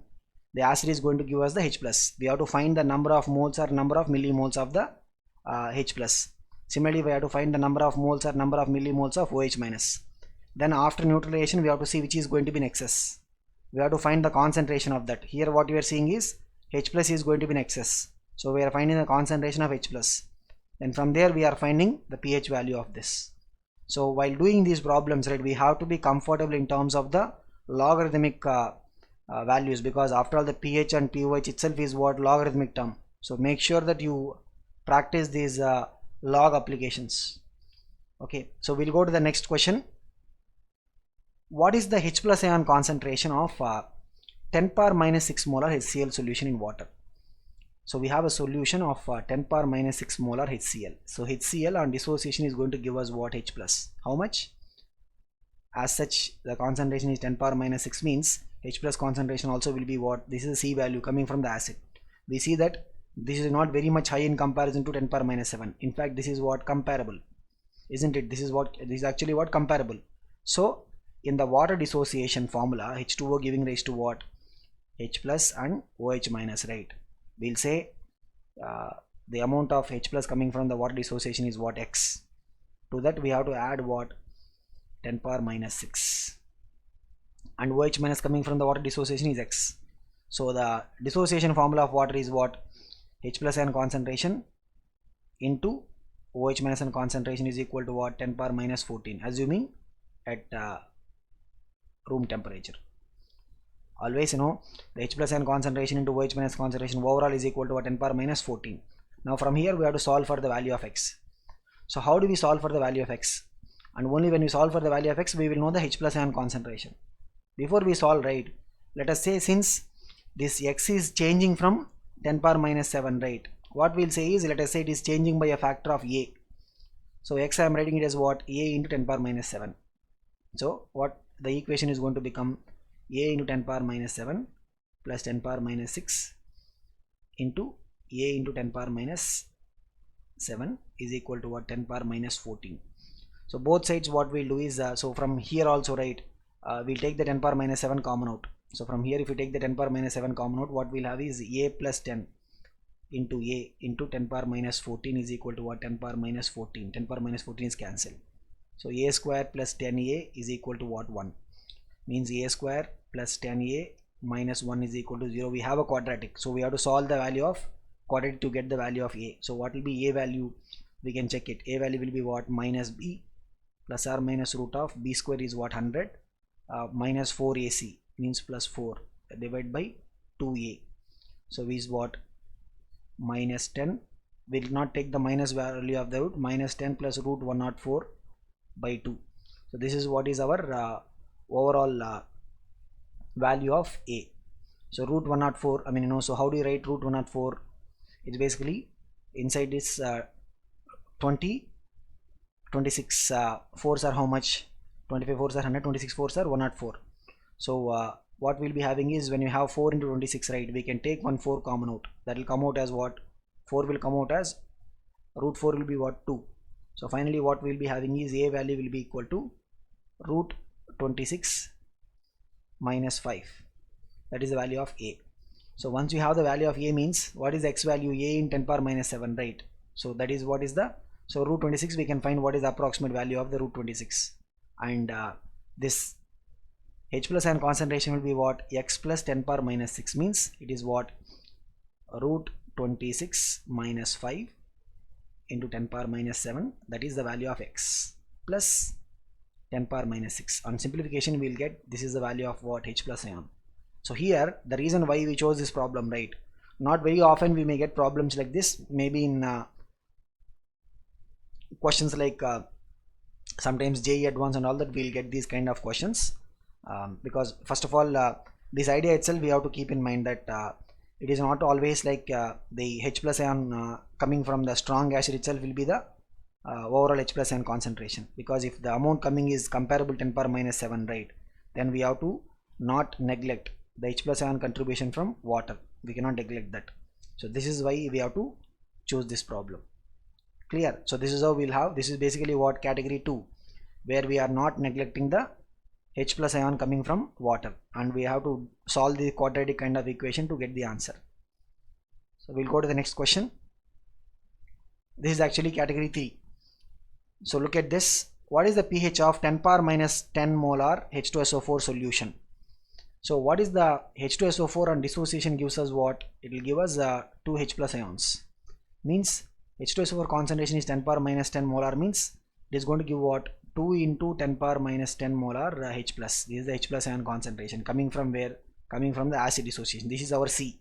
The acid is going to give us the H plus. We have to find the number of moles or number of millimoles of the H plus. Similarly, we have to find the number of moles or number of millimoles of OH minus. Then after neutralization, we have to see which is going to be in excess. We have to find the concentration of that. Here what we are seeing is H plus is going to be in excess. So we are finding the concentration of H plus. Then from there we are finding the pH value of this. So while doing these problems, right, we have to be comfortable in terms of the logarithmic values, because after all the pH and pOH itself is what? Logarithmic term. So make sure that you practice these log applications. Okay, so we'll go to the next question. What is the H plus ion concentration of 10 power minus 6 molar HCl solution in water? So we have a solution of 10 power minus 6 molar HCl. So HCl on dissociation is going to give us what? H plus. How much? As such, the concentration is 10 power minus 6 means H plus concentration also will be what? This is the C value coming from the acid. We see that this is not very much high in comparison to 10 power minus 7. In fact, this is what? Comparable. Isn't it? This is actually what? Comparable. So in the water dissociation formula, H2O giving rise to what? H plus and OH minus, right? We'll say the amount of H plus coming from the water dissociation is what? X. To that we have to add what? 10 power minus 6. And OH minus coming from the water dissociation is X. So the dissociation formula of water is what? H plus ion concentration into OH minus ion concentration is equal to what? 10 power minus 14, assuming at room temperature. Always, the H plus ion concentration into OH minus concentration overall is equal to what? 10 power minus 14. Now from here we have to solve for the value of X. So how do we solve for the value of X? And only when we solve for the value of X we will know the H plus ion concentration. Before we solve, right, let us say since this X is changing from 10 power minus 7, right, what we'll say is, let us say it is changing by a factor of A. So X I am writing it as what? A into 10 power minus 7. So what the equation is going to become? A into 10 power minus 7 plus 10 power minus 6 into A into 10 power minus 7 is equal to what? 10 power minus 14. So both sides what we'll do is, so from here also, right, we'll take the 10 power minus 7 common out. So from here if we take the 10 power minus 7 common out, what we'll have is A plus 10 into A into 10 power minus 14 is equal to what? 10 power minus 14. 10 power minus 14 is cancelled. So A square plus 10A is equal to what? 1. Means A square plus 10A minus 1 is equal to 0. We have a quadratic, so we have to solve the value of quadratic to get the value of A. So what will be A value? We can check it. A value will be what? Minus B plus or minus root of B square is what? 100 minus 4AC means plus 4 divided by 2A. So is what? Minus 10. We will not take the minus value of the root. Minus 10 plus root 104 by 2. So this is what is our overall value of A. So root 104, so how do you write root 104? It's basically inside this 20, 26 fours are how much? 25 fours are 100, 26 fours are 104. So what we'll be having is, when you have 4 into 26, right, we can take 1 4 common out. That will come out as what? 4 will come out as root 4 will be what? 2. So finally what we'll be having is A value will be equal to root 26 minus 5. That is the value of A. So once you have the value of A means, what is the X value? A in 10 power minus 7, right? So that is what is the, so root 26 we can find what is the approximate value of the root 26. And this H plus ion concentration will be what? X plus 10 power minus 6 means it is what? Root 26 minus 5 into 10 power minus 7, that is the value of X, plus 10 power minus 6. On simplification we will get this is the value of what? H plus ion. So here the reason why we chose this problem, right, not very often we may get problems like this. Maybe in questions like sometimes JEE Advanced and all that, we'll get these kind of questions, because first of all this idea itself we have to keep in mind that it is not always like the H plus ion coming from the strong acid itself will be the overall H plus ion concentration, because if the amount coming is comparable 10 power minus 7, right, then we have to not neglect the H plus ion contribution from water. We cannot neglect that. So this is why we have to choose this problem. Clear? So this is how we'll have, this is basically what? Category 2, where we are not neglecting the H plus ion coming from water, and we have to solve the quadratic kind of equation to get the answer. So we'll go to the next question. This is actually category 3. So look at this. What is the pH of 10 power minus 10 molar H2SO4 solution? So what is the H2SO4 on dissociation gives us what? It will give us 2 H plus ions. Means H2SO4 concentration is 10 power minus 10 molar, means it is going to give what? 2 into 10 power minus 10 molar H plus. This is the H plus ion concentration coming from where? Coming from the acid dissociation. This is our C.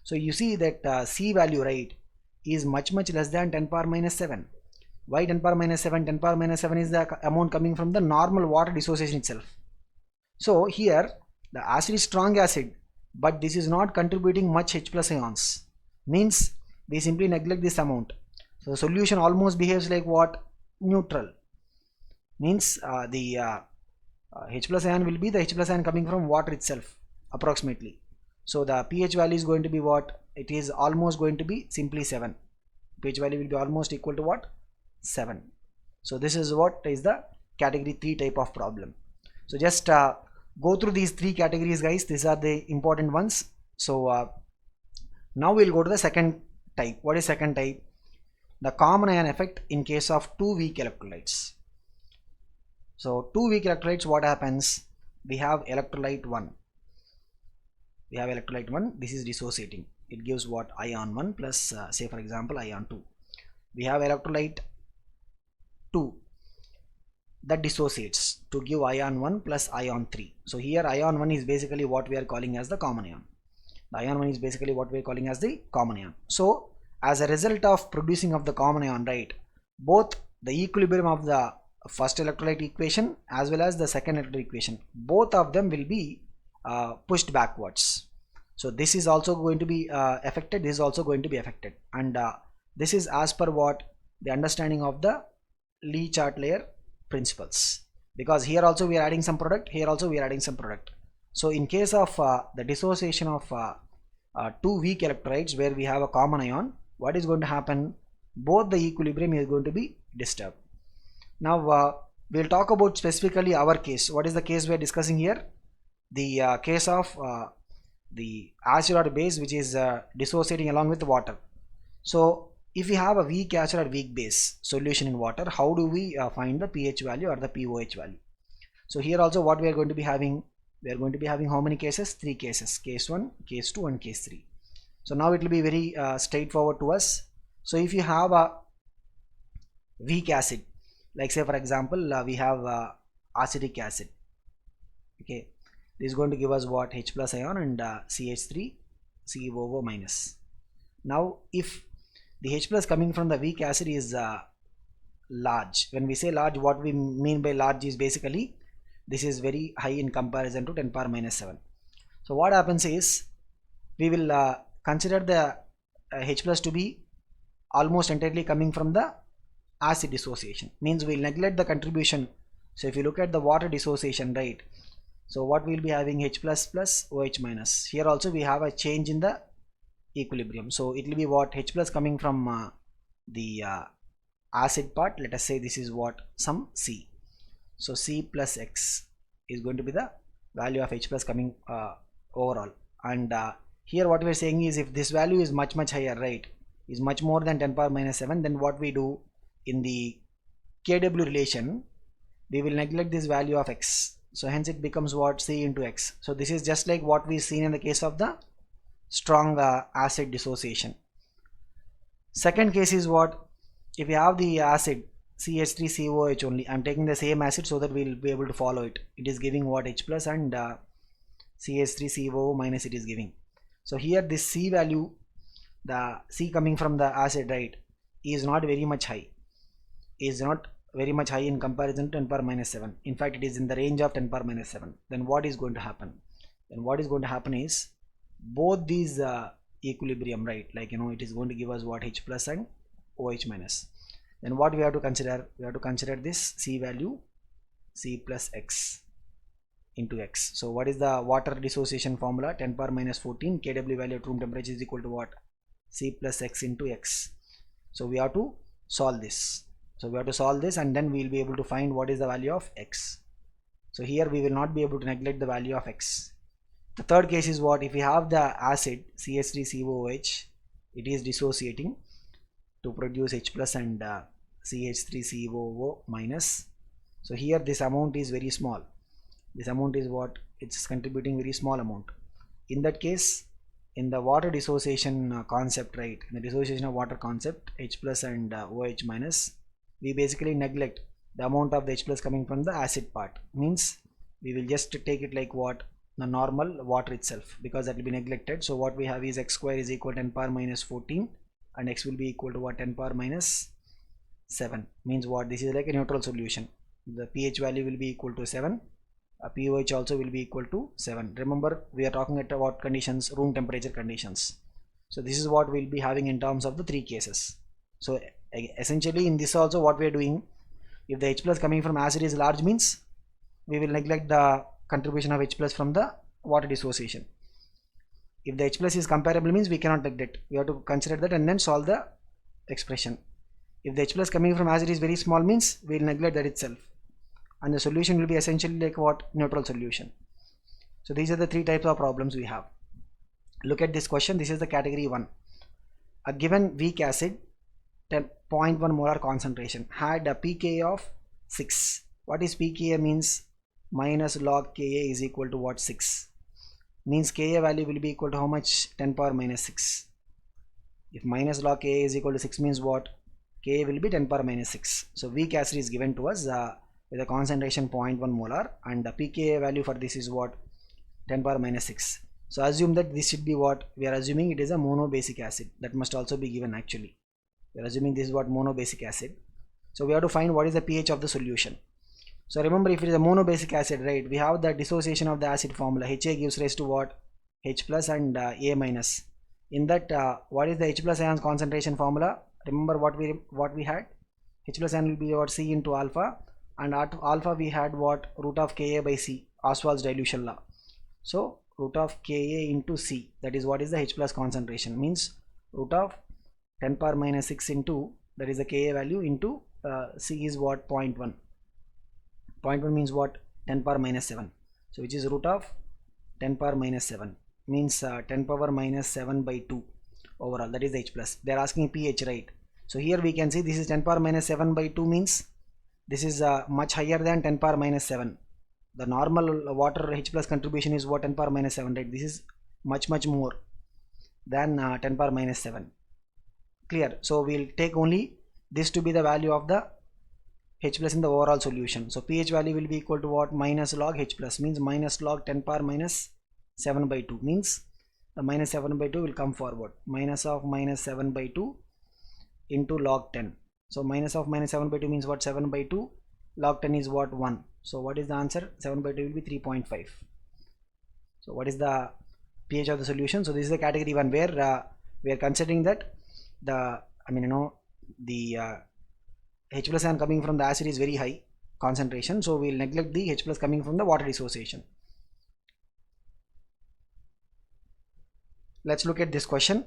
So you see that C value, right, is much less than 10 power minus 7. Why 10 power minus 7? 10 power minus 7 is the amount coming from the normal water dissociation itself. So here the acid is strong acid, but this is not contributing much H plus ions, means we simply neglect this amount. So the solution almost behaves like what? Neutral, means the H plus ion will be the H plus ion coming from water itself approximately. So the pH value is going to be what? It is almost going to be simply 7. pH value will be almost equal to what? 7. So this is what is the category 3 type of problem. So just go through these 3 categories, guys. These are the important ones. So now we'll go to the second type. What is second type? The common ion effect in case of 2 weak electrolytes. So 2 weak electrolytes, what happens? We have electrolyte 1. We have electrolyte 1. This is dissociating. It gives what? Ion 1 plus say for example ion 2. We have electrolyte 2 that dissociates to give ion 1 plus ion 3. So here ion 1 is basically what we are calling as the common ion. The ion 1 is basically what we are calling as the common ion. So as a result of producing of the common ion, right, both the equilibrium of the first electrolyte equation as well as the second electrolyte equation, both of them will be pushed backwards. So this is also going to be affected, this is also going to be affected, and this is as per what? The understanding of the Lee chart layer principles, because here also we are adding some product, here also we are adding some product. So in case of the dissociation of 2 weak electrolytes where we have a common ion, what is going to happen? Both the equilibrium is going to be disturbed. Now we'll talk about specifically our case. What is the case we are discussing here? The case of the acid or base which is dissociating along with water. So if we have a weak acid or weak base solution in water, how do we find the pH value or the pOH value? So here also what we are going to be having, we are going to be having how many cases? 3 cases, case 1, case 2 and case 3. So now it will be very straightforward to us. So if you have a weak acid, like say for example we have acetic acid, okay, this is going to give us what? H plus ion and CH3 COO minus. Now if the H plus coming from the weak acid is large, when we say large, what we mean by large is basically this is very high in comparison to 10 power minus 7. So what happens is we will consider the H plus to be almost entirely coming from the acid dissociation, means we'll neglect the contribution. So if you look at the water dissociation, right, so what we'll be having? H plus plus OH minus. Here also we have a change in the equilibrium, so it will be what? H plus coming from the acid part. Let us say this is what? Some C. So C plus X is going to be the value of H plus coming overall. And here what we are saying is if this value is much higher, right, is much more than 10 power minus 7, then what we do in the KW relation, we will neglect this value of X. So hence it becomes what? C into X. So this is just like what we seen in the case of the strong acid dissociation. Second case is what? If you have the acid CH3COOH only, I'm taking the same acid so that we'll be able to follow it. It is giving what? H plus and CH3COO minus it is giving. So here this C value, the C coming from the acid, right, is not very much high. Is not very much high in comparison to 10 power minus 7. In fact, it is in the range of 10 power minus 7. Then what is going to happen? Then what is going to happen is both these equilibrium, right, like it is going to give us what? H plus and OH minus. Then what we have to consider? We have to consider this C value, C plus X into X. So what is the water dissociation formula? 10 power minus 14 Kw value at room temperature is equal to what? C plus X into X. So we have to solve this. So we have to solve this and then we will be able to find what is the value of X. So here we will not be able to neglect the value of X. The third case is what? If we have the acid CH3COOH, it is dissociating to produce H plus and CH3COO minus. So here this amount is very small. This amount is what? It's contributing very small amount. In that case, in the water dissociation concept, right, in the dissociation of water concept, H plus and OH minus, we basically neglect the amount of the H plus coming from the acid part, means we will just take it like what? The normal water itself, because that will be neglected. So what we have is X square is equal to 10 power minus 14 and X will be equal to what? 10 power minus 7 means what? This is like a neutral solution. The pH value will be equal to 7. pOH also will be equal to 7. Remember, we are talking at what conditions? Room temperature conditions. So this is what we'll be having in terms of the three cases. So essentially in this also what we are doing, if the H plus coming from acid is large means we will neglect the contribution of H plus from the water dissociation. If the H plus is comparable means we cannot neglect. We have to consider that and then solve the expression. If the H plus coming from acid is very small means we will neglect that itself. And the solution will be essentially like what? Neutral solution. So these are the three types of problems we have. Look at this question. This is the category 1. A given weak acid 0.1 molar concentration had a pKa of 6. What is pKa means? Minus log Ka is equal to what? 6. Means Ka value will be equal to how much? 10 power minus 6. If minus log Ka is equal to 6 means what? Ka will be 10 power minus 6. So weak acid is given to us with a concentration 0.1 molar and the pKa value for this is what? 10 power minus 6. So assume that this should be what? We are assuming it is a monobasic acid. That must also be given actually. We are assuming this is what? Monobasic acid. So we have to find what is the pH of the solution. So remember, if it is a monobasic acid, right, we have the dissociation of the acid formula. Ha gives rise to what? H plus and A minus. In that what is the H plus ions concentration formula? Remember what we had? H plus ion will be what? C into alpha, and at alpha we had what? Root of Ka by C, Ostwald's dilution law. So root of Ka into C, that is what is the H plus concentration, means root of 10 power minus 6 into, that is the Ka value, into C is what? 0.1. 0.1 means what? 10 power minus 7. So which is root of 10 power minus 7 means 10 power minus 7 by 2 overall, that is H plus. They are asking pH, right? So here we can see this is 10 power minus 7 by 2 means this is much higher than 10 power minus 7. The normal water H plus contribution is what? 10 power minus 7, right? This is much more than 10 power minus 7. Clear? So we'll take only this to be the value of the H plus in the overall solution. So pH value will be equal to what? Minus log H plus, means minus log 10 power minus 7 by 2, means the minus 7 by 2 will come forward. Minus of minus 7 by 2 into log 10. So minus of minus 7 by 2 means what? 7 by 2. Log 10 is what? 1. So what is the answer? 7 by 2 will be 3.5. So what is the pH of the solution? So this is the category 1 where we are considering that the H plus ion coming from the acid is very high concentration, so we will neglect the H plus coming from the water dissociation. Let's look at this question.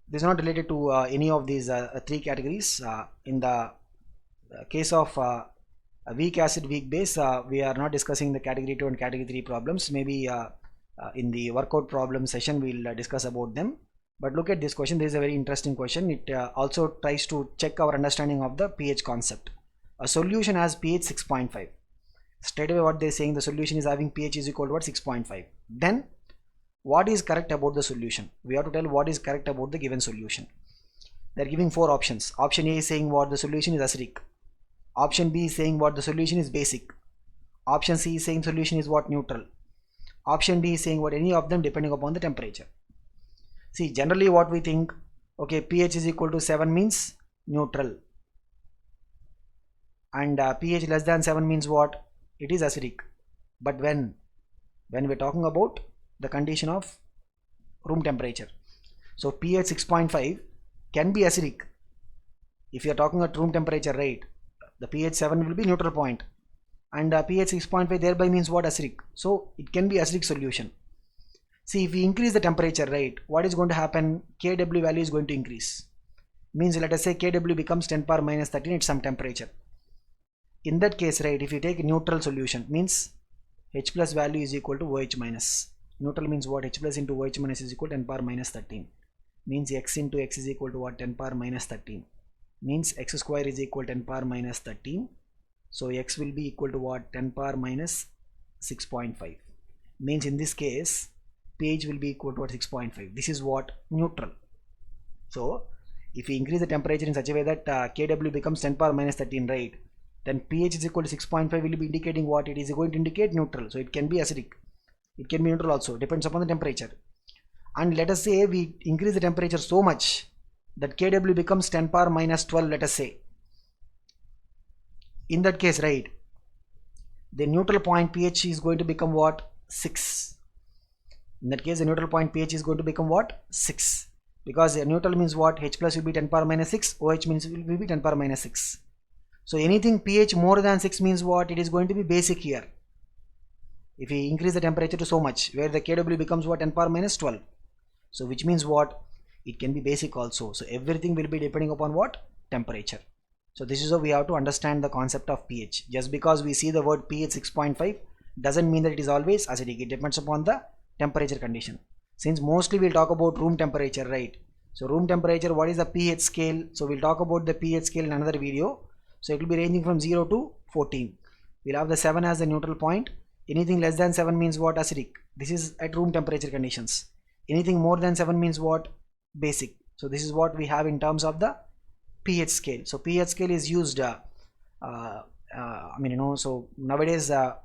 This is not related to any of these three categories. In the case of a weak acid, weak base, we are not discussing the category 2 and category 3 problems. Maybe in the workout problem session we'll discuss about them. But look at this question. This is a very interesting question. It also tries to check our understanding of the pH concept. A solution has pH 6.5. Straight away what they're saying, the solution is having pH is equal to what? 6.5. Then what is correct about the solution? We have to tell what is correct about the given solution. They're giving 4 options. Option A is saying what? The solution is acidic. Option B is saying what? The solution is basic. Option C is saying solution is what? Neutral. Option D is saying what? Any of them depending upon the temperature. See, generally what we think, okay, pH is equal to 7 means neutral, and pH less than 7 means what? It is acidic. But when we're talking about the condition of room temperature, so pH 6.5 can be acidic. If you are talking at room temperature, right, the pH 7 will be neutral point, and pH 6.5 thereby means what? Acidic. So it can be acidic solution. See, if we increase the temperature, right, what is going to happen? Kw value is going to increase. Means let us say Kw becomes 10 power minus 13 at some temperature. In that case, right, if you take a neutral solution, means H plus value is equal to OH minus. Neutral means what? H plus into OH minus is equal to 10 power minus 13. Means X into X is equal to what? 10 power minus 13. Means X square is equal to 10 power minus 13. So X will be equal to what? 10 power minus 6.5. Means in this case, pH will be equal to what? 6.5. This is what? Neutral. So if we increase the temperature in such a way that Kw becomes 10 power minus 13, right, then pH is equal to 6.5 will be indicating what? It is going to indicate neutral. So it can be acidic, it can be neutral also, depends upon the temperature. And let us say we increase the temperature so much that Kw becomes 10 power minus 12, let us say. In that case, right, the neutral point pH is going to become what? 6. In that case, the neutral point pH is going to become what? 6. Because neutral means what? H plus will be 10 power minus 6, OH means will be 10 power minus 6. So anything pH more than 6 means what? It is going to be basic here. If we increase the temperature to so much, where the Kw becomes what? 10 power minus 12. So which means what? It can be basic also. So everything will be depending upon what? Temperature. So this is how we have to understand the concept of pH. Just because we see the word pH 6.5 doesn't mean that it is always acidic. It depends upon the temperature condition. Since mostly we'll talk about room temperature, right? So room temperature, what is the pH scale? So we'll talk about the pH scale in another video. So it will be ranging from 0 to 14. We'll have the 7 as the neutral point. Anything less than 7 means what? Acidic. This is at room temperature conditions. Anything more than 7 means what? Basic. So this is what we have in terms of the pH scale. So pH scale is used so nowadays the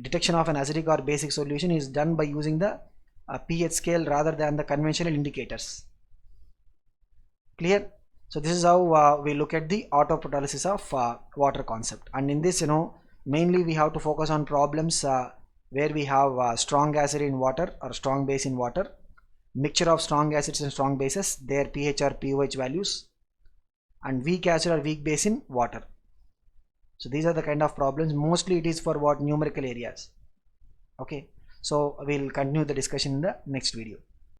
detection of an acidic or basic solution is done by using the pH scale rather than the conventional indicators. Clear? So this is how we look at the autophotolysis of water concept. And in this, mainly we have to focus on problems where we have strong acid in water or strong base in water, mixture of strong acids and strong bases, their pH or pOH values, and weak acid or weak base in water. So these are the kind of problems. Mostly it is for what? Numerical areas. Okay, so we'll continue the discussion in the next video.